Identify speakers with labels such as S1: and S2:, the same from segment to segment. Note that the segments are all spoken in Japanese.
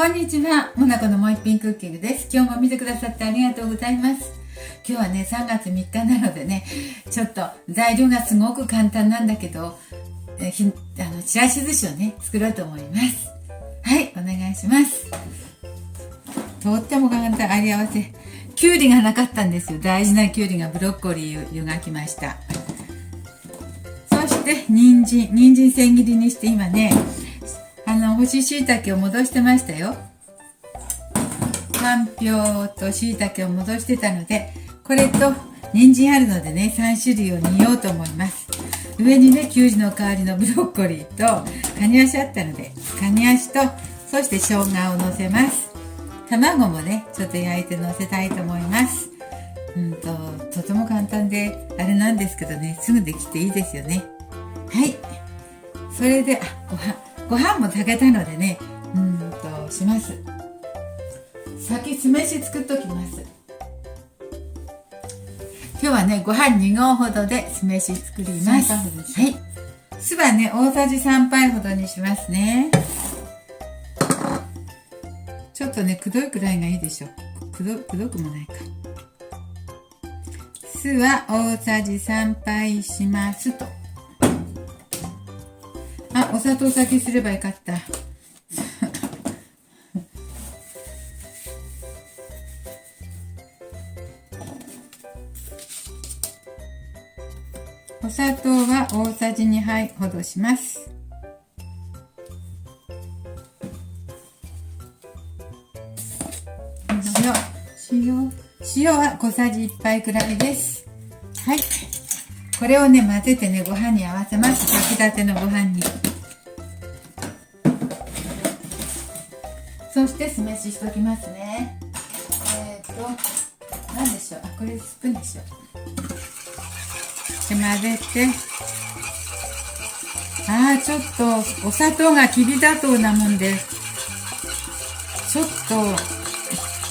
S1: こんにちは、モナコのもう一品クッキングです。今日も見てくださってありがとうございます。今日はね、3月3日なのでね、ちょっと材料がすごく簡単なんだけど、ちらし寿司をね、作ろうと思います。はい、お願いします。とっても簡単、あり合わせ。きゅうりがなかったんですよ。大事なきゅうりがブロッコリーを湯がきました。そして人参千切りにして今ね、干し椎茸を戻してましたよ。かんぴょうと椎茸を戻してたので、これと人参あるのでね、3種類を煮ようと思います。上にね、きゅうりの代わりのブロッコリーとカニ足あったので、カニ足とそして生姜をのせます。卵もね、ちょっと焼いてのせたいと思います。とても簡単であれなんですけどね、すぐできていいですよね。はい、それでご飯も炊けたのでね、します。先酢飯作っときます。今日はね、ご飯2合ほどで酢飯作ります。はい。酢はね、大さじ3杯ほどにしますね。ちょっとね、くどいくらいがいいでしょ。くどくもないか。酢は大さじ3杯しますと。お砂糖先すればよかった。お砂糖は大さじ2杯ほどします。塩は小さじ1杯くらいです。はい。これをね、混ぜてね、ご飯に合わせます。炊きたてのご飯に。そして酢飯しときますね。何でしょう。これスプーンでしょ。で、混ぜて。ちょっとお砂糖がきび砂糖なもんで、ちょっと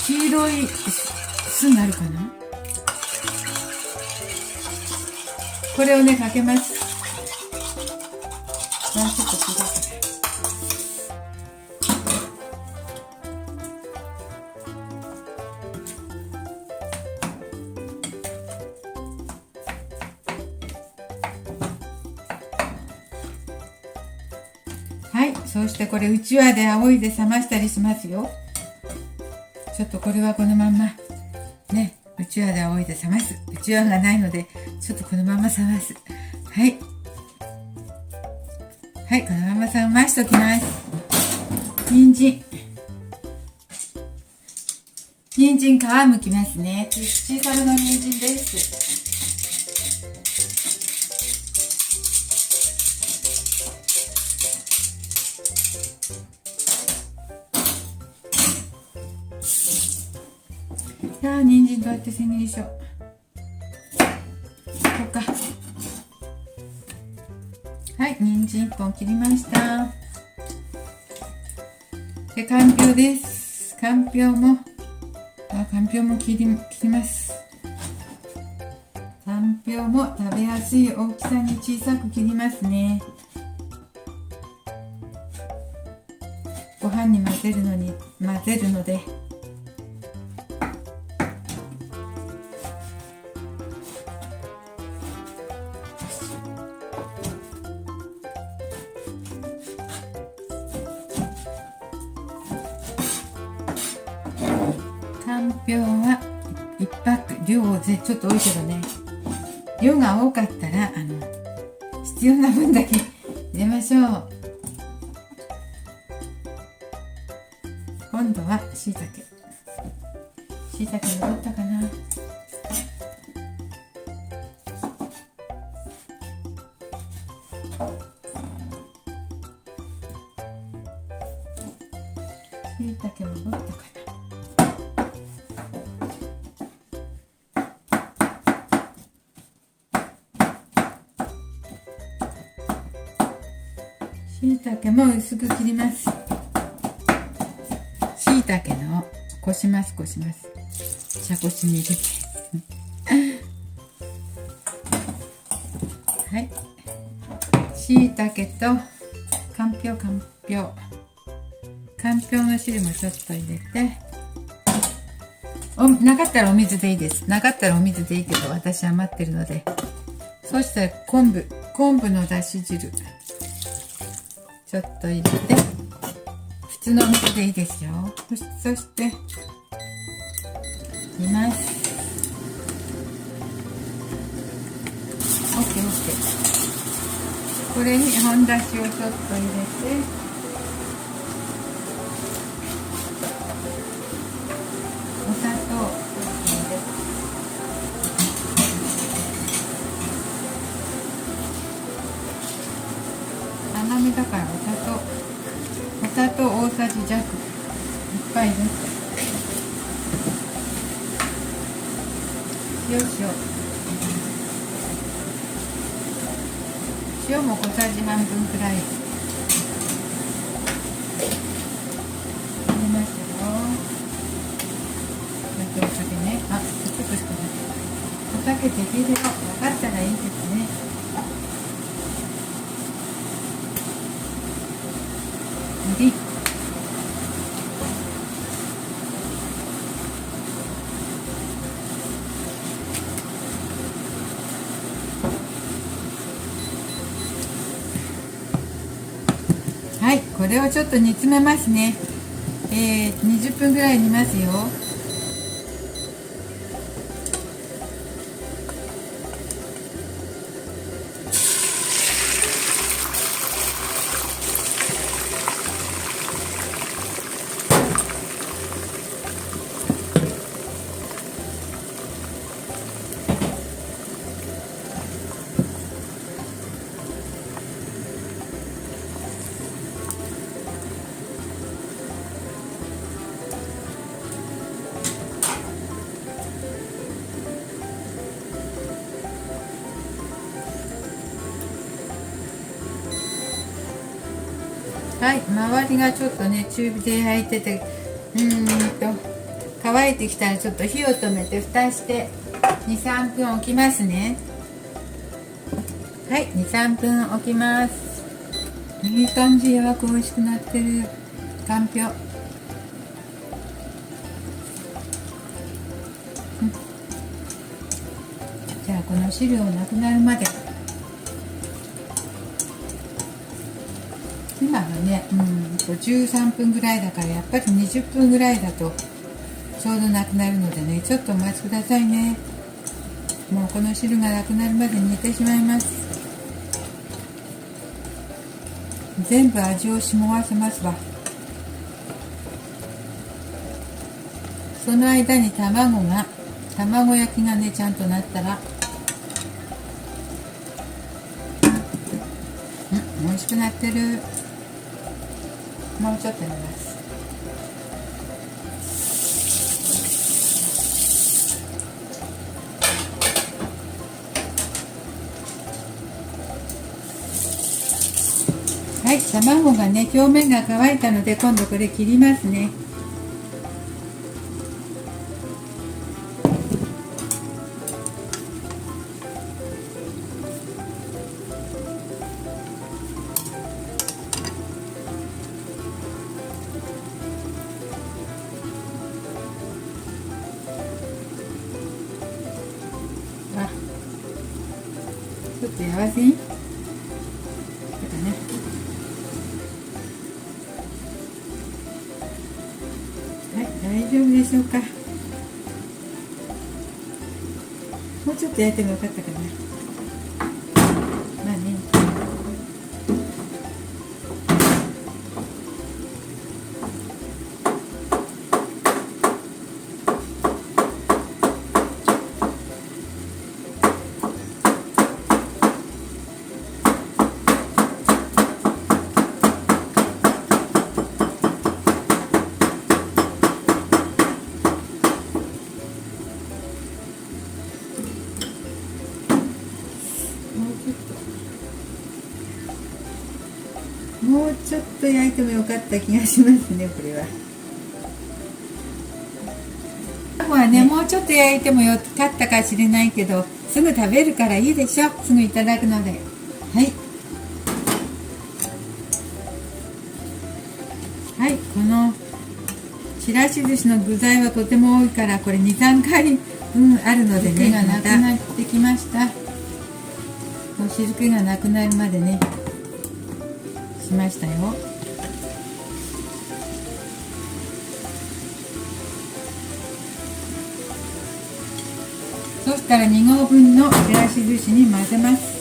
S1: 黄色い酢になるかな。これをね、かけます。ちょっと黄色いかな。はい、そしてこれうちわで仰いで冷ましたりしますよ。ちょっとこれはこのまんまね、うちわで仰いで冷ます。うちわがないのでちょっとこのまま冷ます。はい、はい、このまま冷ましときます。人参皮むきますね。小さめの人参です。人参どうやって千切りしよう。こうか。はい、人参1本切りました。で、かんぴょうです。かんぴょうも切ります。かんぴょうも食べやすい大きさに小さく切りますね。ご飯に混ぜるので。かんぴょうは1パック、量をちょっと多いけどね、量が多かったら必要な分だけ入れましょう。今度はしいたけ戻ったかな。しいたけ戻ったかな。しいたけも薄く切ります。しいたけのこします。茶こしに入れてはい、しいたけとかんぴょうかんぴょうの汁もちょっと入れて、なかったらお水でいいです。なかったらお水でいいけど、私余ってるので。そしたら昆布のだし汁ちょっと入れて、普通のお水でいいですよ。そして煮ます。 OK。 これに本だしをちょっと入れて、お砂糖入れて、甘めだからお砂糖大さじ弱、いっぱいです。塩も小さじ半分くらい入れましたよ。お酒ね、ちょっとしかない。お酒適量分かったらいいですね。みりん、はい、これをちょっと煮詰めますね。20分ぐらい煮ますよ。はい、周りがちょっとね中火で焼いてて、乾いてきたらちょっと火を止めて蓋して 2,3 分置きますね。はい、 2,3 分置きます。いい感じ、やわく美味しくなってるかんぴょう。じゃあこの汁をなくなるまで、今はね、13分ぐらいだから、やっぱり20分ぐらいだとちょうどなくなるのでね、ちょっとお待ちくださいね。もうこの汁がなくなるまで煮てしまいます。全部味を染みわせますわ。その間に卵焼きがねちゃんとなったら、美味しくなってる。もうちょっと煮ます。はい、卵がね表面が乾いたので、今度これ切りますね。ちょっとやわせにはい、大丈夫でしょうか。もうちょっと焼いてもよかったかな。まあね。もうちょっと焼いてもよかった気がしますね、これは。卵はね、もうちょっと焼いてもよかったかしれないけど、すぐ食べるからいいでしょ。すぐいただくので。はい。はい、このちらし寿司の具材はとても多いから、これ 2,3 回分あるのでね、汁がなくなってきました。汁気がなくなるまでねしましたよ。そしたら2合分のちらし寿司に混ぜます。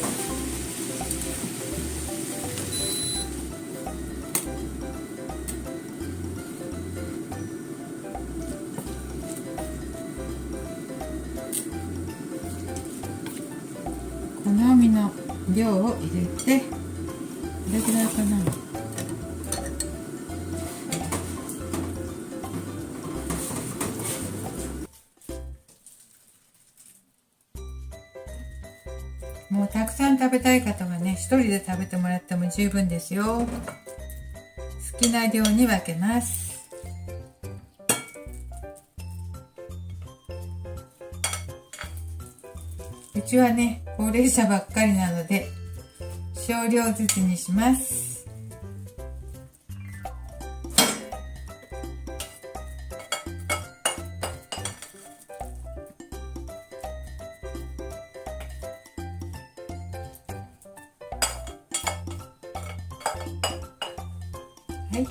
S1: 好みの量を入れて、これぐらいかな。もうたくさん食べたい方はね、一人で食べてもらっても十分ですよ。好きな量に分けます。うちはね、高齢者ばっかりなので少量ずつにします。はい、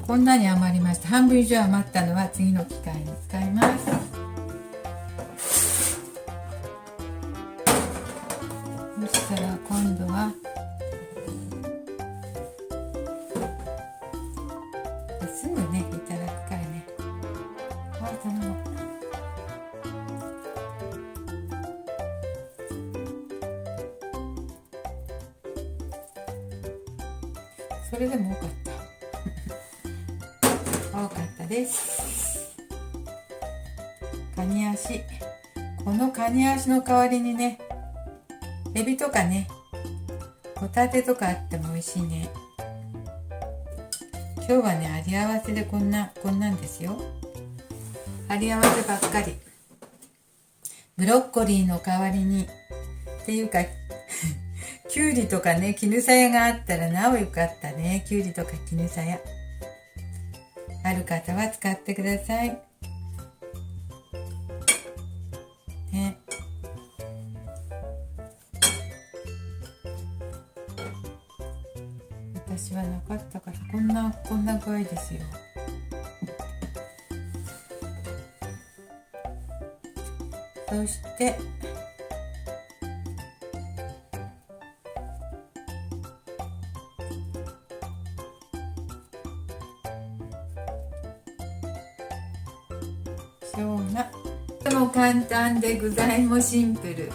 S1: こんなに余りました。半分以上余ったのは次の機会に使います。そしたら今度はすぐねいただくからね。それでも多かった多かったです。カニ足、このカニ足の代わりにね、エビとかね、ホタテとかあっても美味しいね。今日はね、あり合わせでこんなんですよ。あり合わせばっかり。ブロッコリーの代わりにっていうかきゅうりとかね、絹さやがあったらなおよかったね。きゅうりとか絹さやある方は使ってくださいね。私はなかったからこんな具合ですよ。そして生姜。とても簡単で具材もシンプル。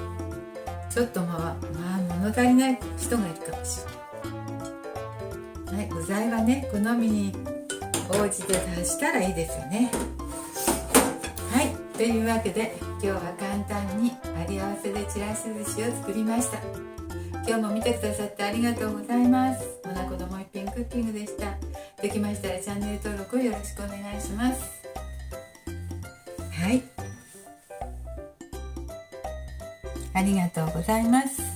S1: ちょっとまあ物足りない人がいるかもしれない。はい、具材はね好みに応じて足したらいいですよね。はい、というわけで今日は簡単にあり合わせでちらし寿司を作りました。今日も見てくださってありがとうございます。モナコのもう一品クッキングでした。できましたらチャンネル登録をよろしくお願いします。はい、ありがとうございます。